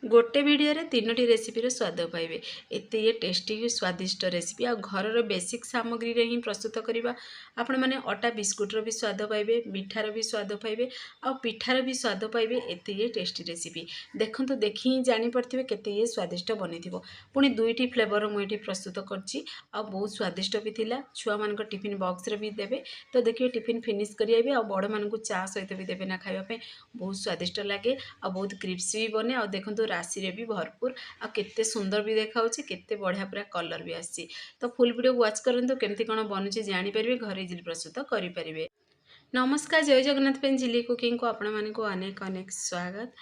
गोटे भिडियो रे 3टी रेसिपी रो स्वाद पाइबे। एते ये टेस्टी स्वादिष्ट रेसिपी आ घर बेसिक सामग्री रे ही प्रस्तुत करवा। आपण माने अटा बिस्कुट रो भी स्वाद पाइबे, मिठार भी स्वाद पाइबे आ पिठार भी स्वाद पाइबे। एते ये टेस्टी रेसिपी देखंतु, देखि ही जानि परथिबे केते ये स्वादिष्ट बनिथिबो। पुणी 2टी फ्लेवर मु एठी प्रस्तुत करछि आ बहुत स्वादिष्ट भी थिला। छुआ मानक टिफिन बॉक्स रे भी देबे, तो देखिए टिफिन फिनिश करियाबे आ बड़ मानकु चा सहित भी देबे ना खाइबा पे। बहुत स्वादिष्ट लागे आ बहुत क्रिस्पी भी बने। आ देखंतु राशि रे भी भरपूर आ केते सुंदर भी देखाउछि, केते बढ़िया पूरा कलर भी आसी। तो फुल वीडियो वॉच करंतु, केमती कोन बनुछि जानि परिबे, घरे इजिली प्रस्तुत करि परिबे। नमस्कार, जय जगन्नाथ पेन झिल्ली कुकिंग को आपण मानकु अनेक अनेक स्वागत।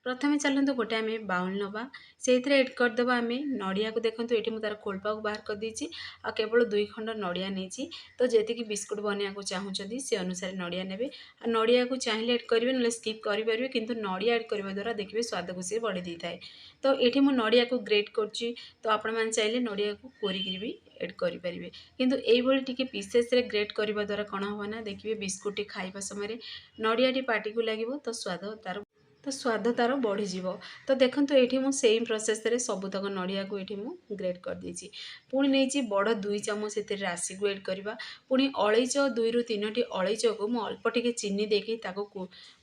प्रथमे चलतु गोटे आम बाउल नवा, से एड करदेवा आम नड़िया को। देखो ये तार खोलपा को बाहर कर देछि आ केवल 2 खंड नड़िया नहीं। तो जी बिस्कुट बनवाक चाहूँगी से अनुसार नड़िया ने। नड़िया को चाहिए एड करेंगे, ना स्किप करेंगे, किंतु नड़िया एड करने द्वारा देखिए स्वाद को सी बढ़ी दी थाए। तो ये मुझे नड़िया को ग्रेट करछि, तो आपण मैंने चाहिए नड़िया को कोरिकी भी एड करेंगे। किंतु यही टी पीसेस रे ग्रेट करने द्वारा कौन हम ना, देखिए बिस्कुट खाइबा समय नड़िया टी पार्टी को लगे, तो स्वाद तार बढ़ीज। तो देखो ये मुझे सेम प्रोसेस रे सबुतक नड़िया को ये ग्रेट कर देछि। पुणी नहीं बड़ 2 चामच से राशि को एड करवा। पुणी अलैच 2 ରୁ 3टी अलैच को मुझे अल्प टिके चीनी देके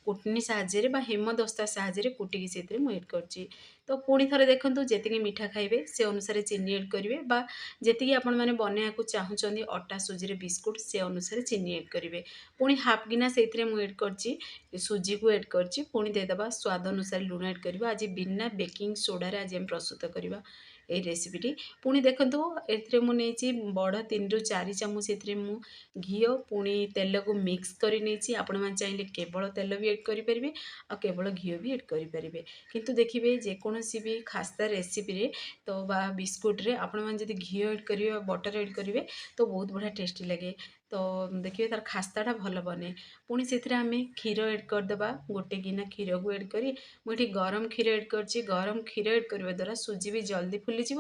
कुटनी साहाଯ୍ୟରେ बा हेमदस्ता साहाଯ୍ୟରେ कुटिकी से एड करछि। तो पुणी थे देखो जी मीठा खाइबे से अनुसार चीनी एड करेंगे, बा जी आपण मैंने बनवाक चाहूँगी अटा सुजी बिस्कुट से अनुसार चीनी एड करेंगे। पुणी हाफ गिना से एड करछि, सुजी को एड करछि। पुणी देदेबा स्वाद अनुसार लुण एड करवा। आज बिना बेकिंग सोडा रे आज हम प्रस्तुत करवा ये रेसिपीटी। पुणी देखो ये मुझे बड़ 3 ରୁ 4 ଚାମଚ घी पुणी तेल को मिक्स कर नहीं। आपण मैंने चाहिए केवल तेल भी एड करेंगे आ केवल घी भी एड करेंगे। किंतु देखिए जेकोसी भी खास्ता रेसिपी रे तो बा बिस्कुट रे आपण मैंने जब घी एड करेंगे, बटर एड करेंगे, तो बहुत बढ़िया टेस्टी लगे। तो देखिए तार खास्ताटा भल बने। पुणी से आम क्षीर एड करदेबा। गोटे गिना क्षीर को एड करी मुझे गरम क्षीर एड करछि। गरम क्षीर एड करने द्वारा सुजी भी जल्दी फुलीज।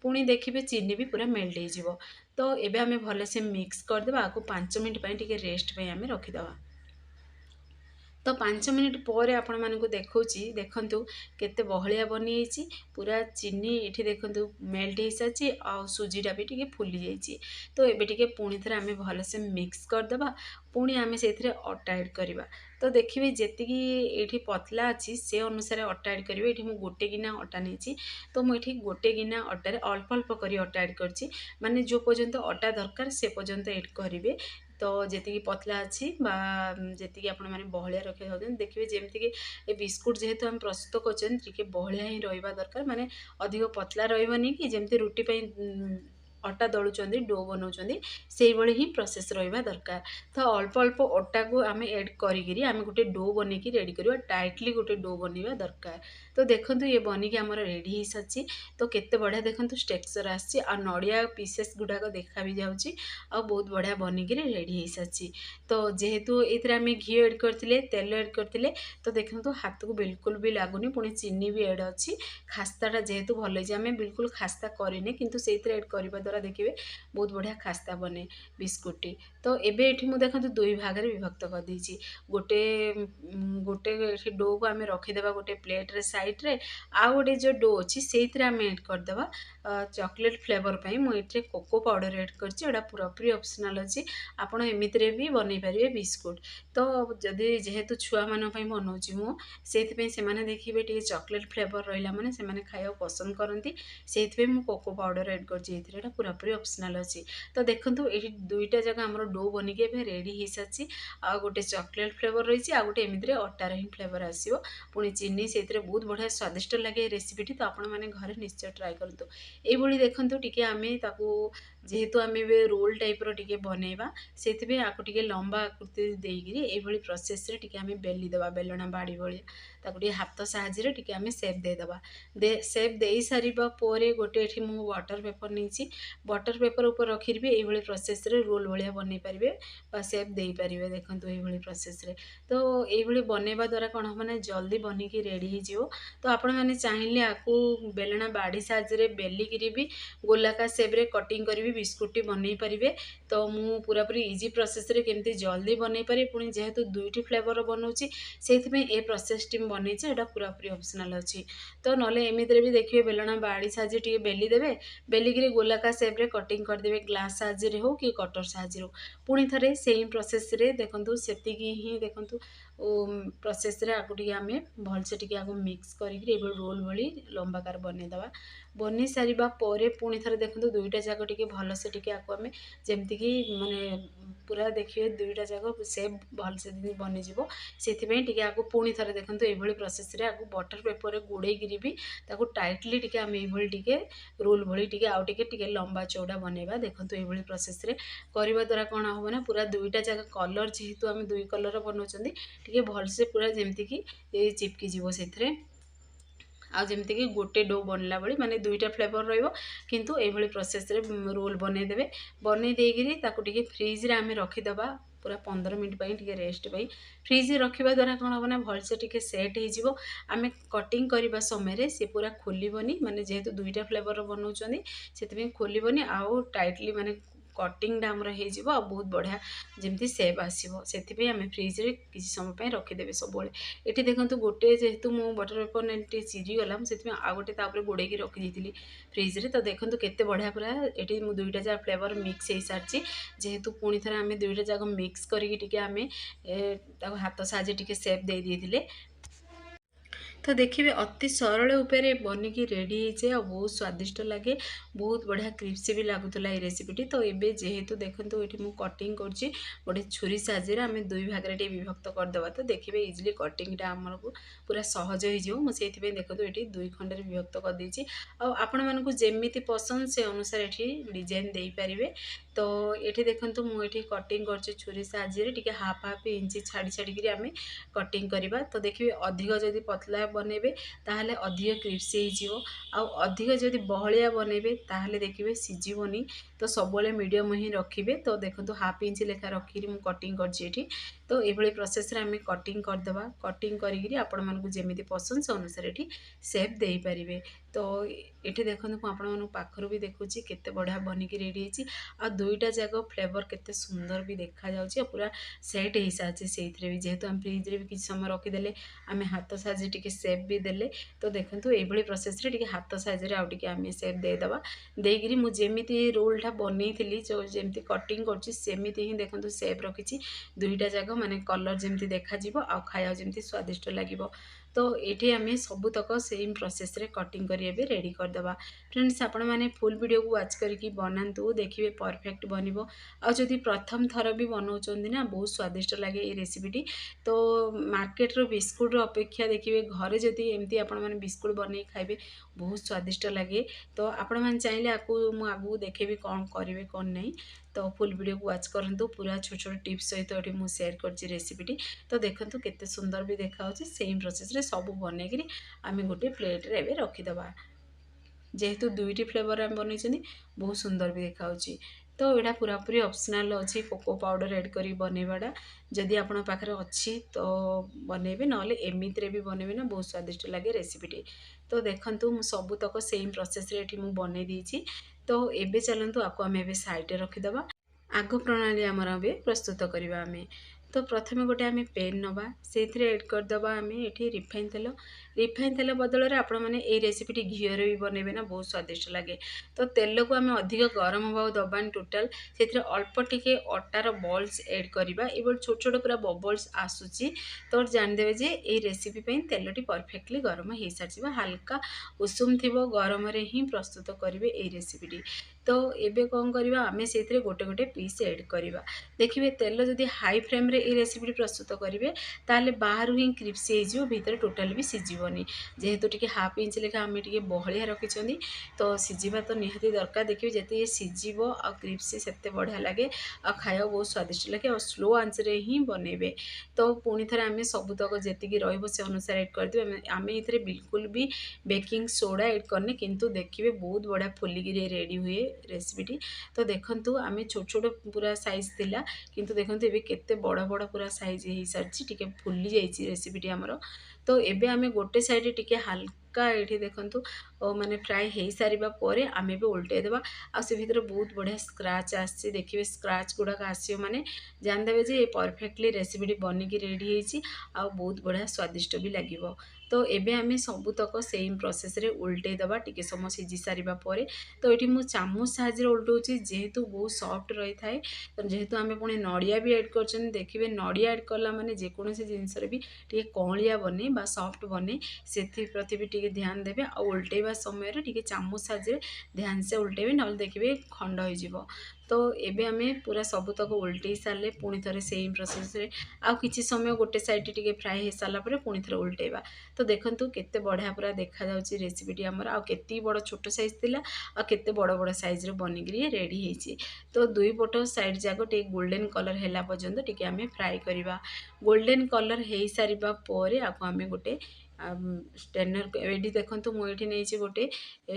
पुणी देखिए चीनी भी पूरा मेल्ट हो। तो ये आम भलसे मिक्स करदेबा। आपको 5 मिनट टिके रेस्ट पे आम रखीदबा। तो 5 मिनट पर आपण मानक देखौछि, देखंतु केते बहलिया बनी जाइछि। पूरा चीनी ये देखंतु मेल्ट हो सारी आ सुजीटा भी टिके फुली जाइछि। तो एबे टिके पुणी थे आम भलसे मिक्स करदेबा। पुणी आम से अटा एड करवा। तो देखिए जी ये पतला अच्छी से अनुसार अटा एड करेंगे। ये मुझे गोटे गिना अटा नहीं, तो मुझे गोटे गिना अटारे अल्प अल्प कर अटा एड कर, माने जो पर्यंत अटा दरकार से पर्यंत एड करेंगे। तो जी पतला अच्छी जी आप बहलिया रखा चाहते देखिए जमीक ये बिस्कुट जेहेतु आम प्रस्तुत कर बहलिया ही रहा दरकार, माने अधिक पतला रही कि जमी रुटी अटा दलुचंदी डो बनाऊँच से ही प्रोसेस रहा दरकार। तो अल्प अल्प अटा को आम एड करी आम गोटे डो बन की रेडी करवा। टाइटली गोटे डो बनवा दरकार। तो देखो ये बनिकी आमर रेडी हो सारी। तो केते बढ़िया देखो टेक्सचर आसी आ नड़िया पीसेस गुड़ाक देखा भी जाऊँगी आ बहुत बढ़िया बनिकी रेडी हो सारी। तो जेहेतु ये आम घी एड करते तेल एड करते, तो देखो हाथ को बिल्कुल भी लगुनि। पुणी चीनी भी एड अच्छी। खास्ताटा जेहेतु भल आम बिल्कुल खास्ता करें, किंतु से एड करने द्वारा देखिए बहुत बढ़िया खास्ता बने बिस्कुटी। तो एबे ये मुझे देखो 2 भाग में विभक्त कर देछि। गोटे गोटे डो को आम रखीदेवा गोटे प्लेट रे साइड रे। आ गोटे जो डो अच्छी से आम एड करदेवा चॉकलेट फ्लेवर पर। मुझे कोको पाउडर एड करटा पूरापूरी ऑप्शनल अच्छी। आपड़ एमती भी बनई पारे बिस्कुट। तो जदि जेहेतु छुआ मान बनाऊँगी मुझे देखिए टे चॉकलेट फ्लेवर रहा मैंने से खाया पसंद करती, से कोको पाउडर एड कर पूरापूरी ऑप्शनल अच्छी। तो देखो ये 2टा जगह आम डो बनिकी रेडी हो सारी। आ गोटे चॉकलेट फ्लेवर रही, आ गोटे एमती अटार ही फ्लेवर आसो। पुणी चीनी से बहुत बढ़िया स्वादिष्ट लगे रेसिपीटी। तो आपण मैंने घरे निश्चय ट्राए करूँ। ये देखो टी आम जेहेतु आम रोल टाइप रे बनवा, से आपको टे लंबा आकृति देकर ये प्रोसेस रे टी आम बेलीदे बेलना बाड़ी भाया हाथ साहाଯ୍ୟରେ टी आम सेप देदेबा। सेप दे सारा गोटे ये मुझे बटर पेपर नहीं, बटर पेपर ऊपर रखी भी ये प्रोसेस रे रोल भाया बनई पारे बा सेप दे पारे। देखो ये प्रोसेस रे। तो ये बनवा द्वारा कौन हम ना जल्दी बनिकी रेडी हो। तो आपण मैंने चाहिए आपको बेलना बाड़ी साहाଯ୍ୟରେ बेलिकी भी गोलाकार सेप रे कटिंग करी भी बिस्कुटटी बनई पारे। तो मु पूरापूरी इजी प्रोसेस रे केमती जल्दी बनई पारे पुणी जेहेतु दुईटी फ्लेवर बनाऊँगी से ए प्रोसेसटी बनई एटा पूरापूरी ऑप्शनल अच्छी। तो नले एमितिरे भी देखिए बेलना बाड़ी साहाଯ୍य टे बेली देवे, बेलिकी गोलाकार सेप्रे कटिंग करदे ग्लास साहाଯ୍य हो कि कटर साहाଯ୍य हो। पुणी थे सेम प्रोसेस रे देखंतु सेतिकी ही देखंतु प्रोसेस रे आगु टिके आमे भलसे टिके आगु मिक्स करिकरी एबे रोल भली लंबाकार बने दवा। बनी सारिबा परे पुणी थे देखंतु दुईटा जाक टिके भलसे टिके आको आमे जेमति कि माने पूरा देखिए दुईटा जाक सेप भलसे बनी जिवो सेथिबे टिके आको पुणी थे देखंतु एभली प्रोसेस रे आगु बटर पेपर रे गुडे गिरी भी ताकू टाइटली टिके आमे एभली टिके रोल भली टिके आउ टिके लंबा चौड़ा बनेबा। देखंतु एभली प्रोसेस रे करबा द्वारा कोन हो ना पूरा दुईटा जाक कलर जेहेतु आमे दुई कलर बनाउछंदी टिके भलसे पूरा जेमति कि चिपकी जीवो सेथरे आ जमती कि गोटे डो बनला बड़ी माने दुईटा फ्लेवर रहिबो किंतु एभली प्रोसेस रे रोल बने देबे। बने देगिरी ताकू टिके फ्रिज रे आमे रखी दबा पूरा 15 मिनट पई टिके रेस्ट पई। फ्रिज रे रखिबा द्वारा कोन हो ना भलसे टिके सेट हे जिवो। आमे कटिंग करबा समय रे से पूरा खोलिबनी माने जेहेतु दुईटा फ्लेवर बनाउछंदी सेतबे खोलिबनी आउ टाइटली माने कटिंग डामर हो जिवो आ बहुत बढ़िया जेमती सेप आसीबो। सेथिबे आमे फ्रिज रे किछि समय पई रखि देबे सबोले। एठी देखंतु गोटे जेहेतु मु बटर पेपर नेटी चिरी गला सेथिबे आ गोटे तापर गोडेकी रखि देथिली फ्रिज रे। तो देखंतु केते बढ़िया पूरा एठी मु दुईटा जा फ्लेवर मिक्स हे सारची जेहेतु पुणी थरे आमे दुईटा जाक मिक्स करिकि टिके आमे ताको हाथ साजे टिके सेप दे देथिले। तो देखिए अति सरल उपाय बनिकी रेडी होइए और बहुत स्वादिष्ट लगे, बहुत बढ़िया क्रिप्सी भी लगुला ये रेसिपीटी। तो ये जेहेतु देखो ये मुझे कटिंग कर गोटे छुरी साहाଯ୍य आम दुई भाग में विभक्त करदे। तो देखिए इजिली कटिंगटा आम को पूरा सहज हो मुझे देखो ये दुई खंडे विभक्त करदे। आपण मानक जमी पसंद से अनुसार ये डिजाइन दे पारे। तो ये देखो मुझे कटिंग कर छुरी साहाଯ୍य टिके हाफ हाफ इंच छाड़ी छाड़ी आम कटिंग करवा। तो देखिए अधिक जदि पतला बनइबे ताहले अधिक क्रिप्सी हो, अधिक जदि बहलिया बनइबे ताहले देखिए सिझिबनी। तो सबले मीडियम ही रखिए। तो देखो हाफ इंच लेखा रखी मु कटिंग कर। तो ये प्रोसेस रे आमे कटिंग करदबा। कटिंग करी आपण मानकु जेमिति पसंद से अनुसार ये सेप दे पारिबे। तो ये देखो मुझे पाखर भी देखुची केते बढ़िया बनिकी रेडी होती। आ दुईटा जाक फ्लेवर केते सुंदर भी देखा जाउची पूरा सेट हो सारी से भी जेहेतु आम फ्रिज रे भी किसी समय रखीदे आम हाथ साहाଯ୍य टिके सेप भी देले। तो देखो ये प्रोसेस रे टिके हाथ साहाଯ୍य आउ टिके आम सेप देदबा। देगिरी मु जेमिति रोलटा बनई थी जो जेमती कटिंग करमिति ही देखो सेप रखी दुईटा जाक माने कलर जेमती देखा आ खाया जेमती स्वादिष्ट लगे। तो ये आम सबुतक सेम प्रोसेस रे कटिंग करी रेडी करदबा। फ्रेंड्स आपण मैंने फुल वीडियो को वाच करके बनातु देखिए परफेक्ट बनिबो। आ जदि प्रथम थर भी बनाउछंदी ना बहुत स्वादिष्ट लगे ये रेसिपीटी। तो मार्केट रो बिस्कुट रो अपेक्षा देखिए घरे जदि एमती आपण माने बिस्कुट बनै खाइबे बहुत स्वादिष्ट लगे। तो आपण माने चाहिले आकु मु आगु देखेबी कौन करिवे कौन नहीं। तो फुल वीडियो को वाच करंतु पूरा छोट छोट टिप्स सहित ये मुझे सेयार करछि रेसिपीटी। तो देखंतु केते सुंदर भी देखा सेम प्रोसेस रे सब बनेकरी आम गोटे प्लेट रे एबे रखिदबा। जेहेतु दुईटी फ्लेवर आम बनई बहुत सुंदर भी देखा। तो यहाँ पूरापूरी ऑप्शनल अच्छी कोको पाउडर ऐड करी बनवाटा जदि आपण पाखे अच्छी तो बनइबे नले एमिति भी बनइबे ना बहुत स्वादिष्ट लगे रेसिपीटी। तो देखंतु मु सबुतक सेम प्रोसेस रे मु बनई देछि। तो एबे चलंतु आपको आम एबे साइड रे रखिदबा। आग प्रणाली आमर ए प्रस्तुत करवा आम। तो प्रथमे गोटे आम पेन नवा से ऐड करदबा आम ये रिफाइन तेल। रिफाइन तेल बदल में आपण मैंने ये रेसिपीटी घीर भी बनइबे ना बहुत स्वादिष्ट लगे। तो तेल को आम अधिक गरम हवा दबानी टोटाल से अल्प टिके अटार बल्स ऐड करवा। ये छोट छोट पूरा बबल्स आसूची। तो जानिदेवे जे ये रेसिपी तेलटी परफेक्टली गरम हो सारी हाल्का उषुम थी गरम ही प्रस्तुत करेंगे ये रेसिपीटी। तो एबे कौन करवा आम से गोटे गोटे पीस ऐड करवा। देखिए तेल जदि हाई फ्लेम रे ये रेसिपी प्रस्तुत करेंगे ताले बाहर ही क्रिप्सी हो भितर टोटाल भी सिझिबनी। जेहेतु टिके हाफ इंच लेखा आम टिके बहलिया रखी तो सिझा तो निहाती दरकार। देखिए जिते सिझिब आ क्रिप्सी सेते बढ़िया लगे आ खाया बहुत स्वादिष्ट लगे और स्लो आंच रे ही बनइबे। तो पुणी थे आम सबुतक जी रही से अनुसार ऐड करदे। आम ये बिल्कुल भी बेकिंग सोडा ऐड करने किंतु देखिए बहुत बढ़िया फुलिकी रेडी हुए रेसिपीटी। तो देखंतु आम छोट छोट पूरा साइज थिला किंतु देखंतु एबे केते बड़ बड़ पूरा साइज हो सारी टिके फुली जाइए रेसिपीटी आमर। तो एबे आम गोटे साइड टिके ହାଲକା ଏଠି ଦେଖନ୍ତୁ ମାନେ ଫ୍ରାଏ ହେଇସାରିବା ପରେ ଆମେ ବି ଓଲଟେଇ ଦେବା। ଆଉ ସେ ଭିତରେ ବହୁତ ବଢ଼ିଆ ସ୍କ୍ରାଚ୍ ଆସିଛି, ଦେଖିବେ ସ୍କ୍ରାଚ୍ ଗୁଡ଼ାକ ଆସିବ ମାନେ ଜାଣିଦେବେ ଯେ ପରଫେକ୍ଟଲି ରେସିପିଟି ବନିକି ରେଡ଼ି ହେଇଛି ଆଉ ବହୁତ ବଢ଼ିଆ ସ୍ୱାଦିଷ୍ଟ ବି ଲାଗିବ। ତ ଏବେ ଆମେ ସବୁତକ ସେମ୍ ପ୍ରୋସେସ୍ରେ ଓଲଟେଇ ଦେବା ଟିକେ ସମୟ ସିଝି ସାରିବା ପରେ। ତ ଏଠି ମୁଁ ଚାମଚ ସାହାଯ୍ୟରେ ଓଲଟଉଛି ଯେହେତୁ ବହୁତ ସଫ୍ଟ ରହିଥାଏ। ତ ଯେହେତୁ ଆମେ ପୁଣି ନଡ଼ିଆ ବି ଆଡ଼୍ କରୁଛନ୍ତି, ଦେଖିବେ ନଡ଼ିଆ ଆଡ଼୍ କଲା ମାନେ ଯେକୌଣସି ଜିନିଷରେ ବି ଟିକେ କଅଁଳିଆ ବନେ ବା ସଫ୍ଟ ବନେ ସେଥିପ୍ରତି ବି ଟିକେ ଧ୍ୟାନ ଦେବେ। ଆଉ ଓଲଟେଇବା ସମୟରେ ଟିକେ ଚାମଚ ସାହାଯ୍ୟରେ ଧ୍ୟାନସେ ଓଲଟେଇବେ, ନହେଲେ ଦେଖିବେ ଖଣ୍ଡ ହେଇଯିବ। ତ ଏବେ ଆମେ ପୁରା ସବୁତକ ଓଲଟେଇ ସାରିଲେ ପୁଣି ଥରେ ସେମ୍ ପ୍ରୋସେସ୍ରେ ଆଉ କିଛି ସମୟ ଗୋଟେ ସାଇଡ଼୍ ଟିକେ ଫ୍ରାଏ ହେଇସାରିଲା ପରେ ପୁଣି ଥରେ ଓଲଟେଇବା। ତ ଦେଖନ୍ତୁ କେତେ ବଢ଼ିଆ ପୁରା ଦେଖାଯାଉଛି ରେସିପିଟି ଆମର, ଆଉ କେତିକି ବଡ଼ ଛୋଟ ସାଇଜ୍ ଥିଲା ଆଉ କେତେ ବଡ଼ ବଡ଼ ସାଇଜ୍ରେ ବନିକିରି ରେଡ଼ି ହେଇଛି। ତ ଦୁଇ ପଟ ସାଇଡ଼୍ ଯାକ ଟିକେ ଗୋଲ୍ଡେନ୍ କଲର୍ ହେଲା ପର୍ଯ୍ୟନ୍ତ ଟିକେ ଆମେ ଫ୍ରାଏ କରିବା। ଗୋଲ୍ଡେନ୍ କଲର୍ ହେଇସାରିବା ପରେ ଆକୁ ଆମେ ଗୋଟେ ଷ୍ଟେନର୍, ଏଠି ଦେଖନ୍ତୁ ମୁଁ ଏଠି ନେଇଛି ଗୋଟେ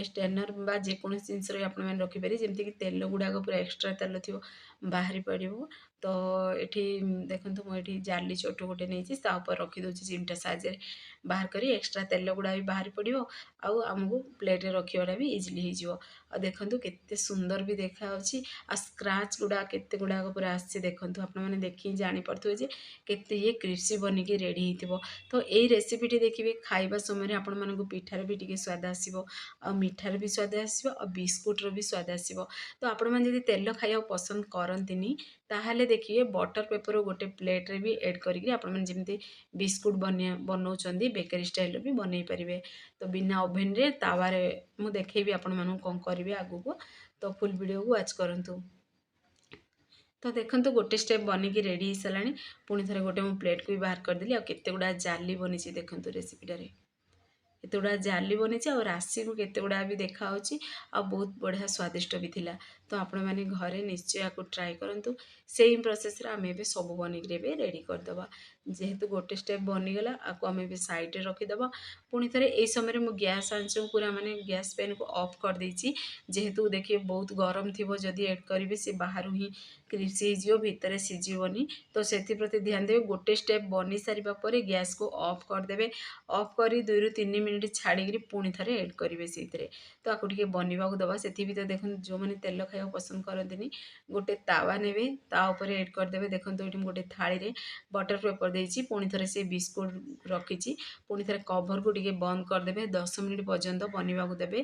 ଷ୍ଟେନର୍ ବା ଯେକୌଣସି ଜିନିଷରେ ଆପଣମାନେ ରଖିପାରିବେ ଯେମିତିକି ତେଲ ଗୁଡ଼ାକ ପୁରା ଏକ୍ସଟ୍ରା ତେଲ ଥିବ ବାହାରି ପଡ଼ିବ। ତ ଏଠି ଦେଖନ୍ତୁ ମୁଁ ଏଠି ଜାଲି ଚଟୁ ଗୋଟେ ନେଇଛି, ତା ଉପରେ ରଖିଦେଉଛି ଚିମଟା ସାହାଯ୍ୟରେ ବାହାର କରି ଏକ୍ସଟ୍ରା ତେଲ ଗୁଡ଼ା ବି ବାହାରି ପଡ଼ିବ ଆଉ ଆମକୁ ପ୍ଲେଟ୍ରେ ରଖିବାଟା ବି ଇଜିଲି ହେଇଯିବ। ଆଉ ଦେଖନ୍ତୁ କେତେ ସୁନ୍ଦର ବି ଦେଖାଯାଉଛି ଆଉ ସ୍କ୍ରାଚ୍ ଗୁଡ଼ା କେତେ ଗୁଡ଼ାକ ପୁରା ଆସିଛି ଦେଖନ୍ତୁ, ଆପଣମାନେ ଦେଖିକି ଜାଣିପାରୁଥିବେ ଯେ କେତେ ଇଏ କ୍ରିସ୍ପି ବନିକି ରେଡ଼ି ହେଇଥିବ। ତ ଏଇ ରେସିପିଟି ଦେଖିବେ ଖାଇବା ସମୟରେ ଆପଣମାନଙ୍କୁ ପିଠାରେ ବି ଟିକେ ସ୍ୱାଦ ଆସିବ ଆଉ ମିଠାରେ ବି ସ୍ୱାଦ ଆସିବ ଆଉ ବିସ୍କୁଟ୍ର ବି ସ୍ୱାଦ ଆସିବ। ତ ଆପଣମାନେ ଯଦି ତେଲ ଖାଇବାକୁ ପସନ୍ଦ କରନ୍ତିନି ତାହେଲେ ଦେଖିବେ ବଟର୍ ପେପର ଗୋଟେ ପ୍ଲେଟ୍ରେ ବି ଏଡ଼୍ କରିକି ଆପଣମାନେ ଯେମିତି ବିସ୍କୁଟ୍ ବନାଉଛନ୍ତି ବେକରୀ ଷ୍ଟାଇଲ୍ର ବି ବନେଇ ପାରିବେ। ତ ବିନା ଓଭେନ୍ରେ ତାୱାରେ ମୁଁ ଦେଖେଇବି ଆପଣମାନଙ୍କୁ କ'ଣ କରିବେ ଆଗକୁ, ତ ଫୁଲ୍ ଭିଡ଼ିଓକୁ ୱାଚ୍ କରନ୍ତୁ। ତ ଦେଖନ୍ତୁ ଗୋଟେ ଷ୍ଟେପ୍ ବନିକି ରେଡ଼ି ହେଇସାରିଲାଣି। ପୁଣି ଥରେ ଗୋଟେ ମୁଁ ପ୍ଲେଟ୍କୁ ବି ବାହାର କରିଦେଲି ଆଉ କେତେ ଗୁଡ଼ା ଜାଲି ବନିଛି ଦେଖନ୍ତୁ ରେସିପିଟାରେ, କେତେ ଗୁଡ଼ା ଜାଲି ବନିଛି ଆଉ ରାଶିକୁ କେତେ ଗୁଡ଼ା ବି ଦେଖାହେଉଛି ଆଉ ବହୁତ ବଢ଼ିଆ ସ୍ୱାଦିଷ୍ଟ ବି ଥିଲା। ତ ଆପଣମାନେ ଘରେ ନିଶ୍ଚୟ ୟାକୁ ଟ୍ରାଏ କରନ୍ତୁ। ସେମ୍ ପ୍ରୋସେସ୍ରେ ଆମେ ଏବେ ସବୁ ବନିକିରି ଏବେ ରେଡ଼ି କରିଦେବା। ଯେହେତୁ ଗୋଟେ ଷ୍ଟେପ୍ ବନିଗଲା ଆକୁ ଆମେ ଏବେ ସାଇଡ଼୍ରେ ରଖିଦେବା। ପୁଣି ଥରେ ଏହି ସମୟରେ ମୁଁ ଗ୍ୟାସ୍ ଆଞ୍ଚକୁ ପୁରା ମାନେ ଗ୍ୟାସ୍ ଫ୍ୟାନ୍କୁ ଅଫ୍ କରିଦେଇଛି, ଯେହେତୁ ଦେଖିବେ ବହୁତ ଗରମ ଥିବ ଯଦି ଏଡ଼୍ କରିବେ ସେ ବାହାରୁ ହିଁ କ୍ରିସ୍ପି ହେଇଯିବ, ଭିତରେ ସିଝିବନି। ତ ସେଥିପ୍ରତି ଧ୍ୟାନ ଦେବେ। ଗୋଟେ ଷ୍ଟେପ୍ ବନି ସାରିବା ପରେ ଗ୍ୟାସ୍କୁ ଅଫ୍ କରିଦେବେ। ଅଫ୍ କରି 2ରୁ 3 ମିନିଟ୍ ଛାଡ଼ିକିରି ପୁଣି ଥରେ ଏଡ଼୍ କରିବେ ସେଇଥିରେ। ତ ଆକୁ ଟିକେ ବନିବାକୁ ଦେବା। ସେଥି ଭିତରେ ଦେଖନ୍ତୁ ଯେଉଁମାନେ ତେଲ ଖାଇବାକୁ ପସନ୍ଦ କରନ୍ତିନି ଗୋଟେ ତାୱା ନେବେ, ତା ଉପରେ ଏଡ଼୍ କରିଦେବେ। ଦେଖନ୍ତୁ ଏଠି ମୁଁ ଗୋଟେ ଥାଳିରେ ବଟର୍ ପେପର ଦେଇଛି, ପୁଣି ଥରେ ସେ ବିସ୍କୁଟ୍ ରଖିଛି, ପୁଣି ଥରେ କଭର୍କୁ ଟିକେ ବନ୍ଦ କରିଦେବେ। 10 ମିନିଟ୍ ପର୍ଯ୍ୟନ୍ତ ବନିବାକୁ ଦେବେ।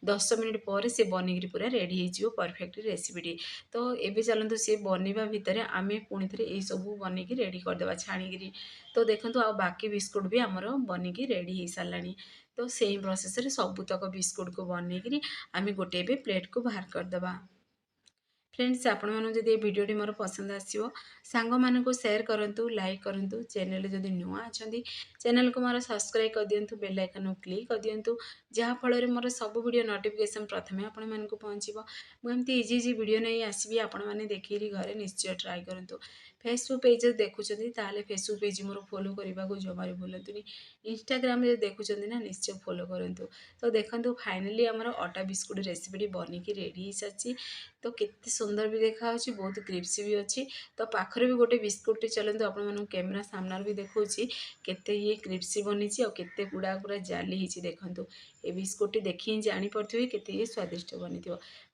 10 ମିନିଟ୍ ପରେ ସେ ବନିକିରି ପୁରା ରେଡ଼ି ହେଇଯିବ ପରଫେକ୍ଟ ରେସିପିଟି। ତ ଏବେ ଚାଲନ୍ତୁ ସେ ବନିବା ଭିତରେ ଆମେ ପୁଣି ଥରେ ଏଇସବୁ ବନେଇକି ରେଡ଼ି କରିଦେବା ଛାଣିକିରି। ତ ଦେଖନ୍ତୁ ଆଉ ବାକି ବିସ୍କୁଟ୍ ବି ଆମର ବନିକି ରେଡ଼ି ହେଇସାରିଲାଣି। ତ ସେଇ ପ୍ରୋସେସ୍ରେ ସବୁତକ ବିସ୍କୁଟ୍କୁ ବନେଇକିରି ଆମେ ଗୋଟେ ଏବେ ପ୍ଲେଟ୍କୁ ବାହାର କରିଦେବା। फ्रेंड्स आपको जदि ये भिडियोटी मोर पसंद आसो सांग मानक सेयार करूँ, लाइक करूँ। चैनल जदि नुआ अच्छा चैनल को मोर सब्सक्राइब कर दिंतु, बेल आइकन क्लिक कर दिंतु, जहाँफल मोर सब वीडियो नोटिफिकेशन प्रथम आपण पहुँचो। मुझे इजी इजी वीडियो नहीं आसबि, आपण मैंने देखिए घरे निश्चय ट्राए करूँ। फेसबुक पेज देखुं ताले फेसबुक पेज मोर फॉलो करने को जमार भूलतुनि। इंस्टाग्राम देखुं ना निश्चय फॉलो करूँ। तो देखो फाइनली आमर अटा बिस्कुट रेसिपी बनिकी रेडी हो सारी। तो केते सुंदर भी देखा, बहुत क्रिस्पी भी अच्छी। तो पाखरे भी गोटे बिस्कुट चलते आपको कैमेरा सामने भी देखा केते ये क्रिस्पी बनी और केते गुड़ा पूरा जाली ही देखो। ये बिस्कुट देखी जापे केते ये स्वादिष्ट बनी।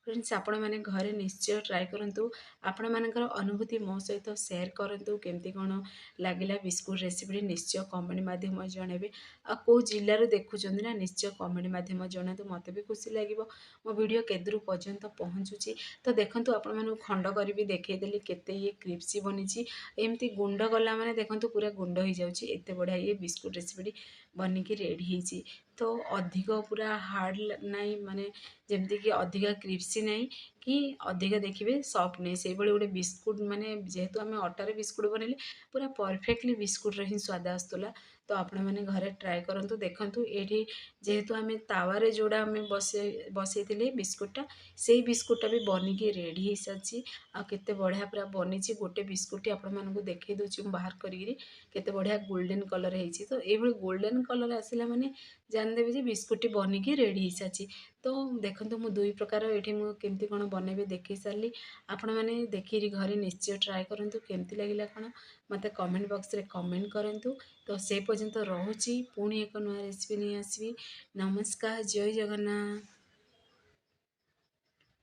फ्रेंड्स आपण मैंने घरे निश्चय ट्राए करूँ। आपण मानकर अनुभूति मो सहित सेयार करूँ, केमती कौन लगिला बिस्कुट रेसिपी निश्चय कमेंट माध्यम जनइबे। आ कौ जिलूर देखुं ना निश्चय कमेंट माध्यम जनातु, मत भी खुशी लगे मो वीडियो केदूर पर्यंत पहुँचुची। तो देखो आपण मानू खंड कर भी देखईदेली केते ये क्रिस्पी बनी। एमती गुंड गला माने देखो पूरा गुंड हो जाऊँगी। एत बढ़िया ये बिस्कुट रेसिपी बनिकी रेडी होती। तो अधिक पूरा हार्ड नाई माने जमती कि अधिक क्रिस्पी नाई कि अधिक देखिए सफ्ट नहीं, से गोटे बिस्कुट माने जेहेतु आम अटार बिस्कुट बनइले पूरा परफेक्टली बिस्कुट्र ही स्वाद आसूला। तो आपण मैंने घरे ट्राए करूँ। देखूँ ये जेहेतु आम तावारे जोड़ा आम बसई बिस्कुटा से बिस्कुटा भी बनिकी रेडी हो सारी। आ केते बढ़िया पूरा बनी। गोटे बिस्कुट आपण मानक देखई दूची बाहर करी केते बढ़िया गोल्डन कलर होती। तो ये गोल्डन कलर आसला माने जानदेवे जे बिस्कुट बनिकी रेडी हो सारी। तो ଦେଖନ୍ତୁ ମୁଁ ଦୁଇ ପ୍ରକାର ଏଠି ମୁଁ କେମିତି କ'ଣ ବନେଇବି ଦେଖେଇ ସାରିଲି। ଆପଣମାନେ ଦେଖିକି ଘରେ ନିଶ୍ଚୟ ଟ୍ରାଏ କରନ୍ତୁ। କେମିତି ଲାଗିଲା କ'ଣ ମୋତେ କମେଣ୍ଟ ବକ୍ସରେ କମେଣ୍ଟ କରନ୍ତୁ। ତ ସେ ପର୍ଯ୍ୟନ୍ତ ରହୁଛି, ପୁଣି ଏକ ନୂଆ ରେସିପି ନେଇ ଆସିବି। ନମସ୍କାର, ଜୟ ଜଗନ୍ନାଥ।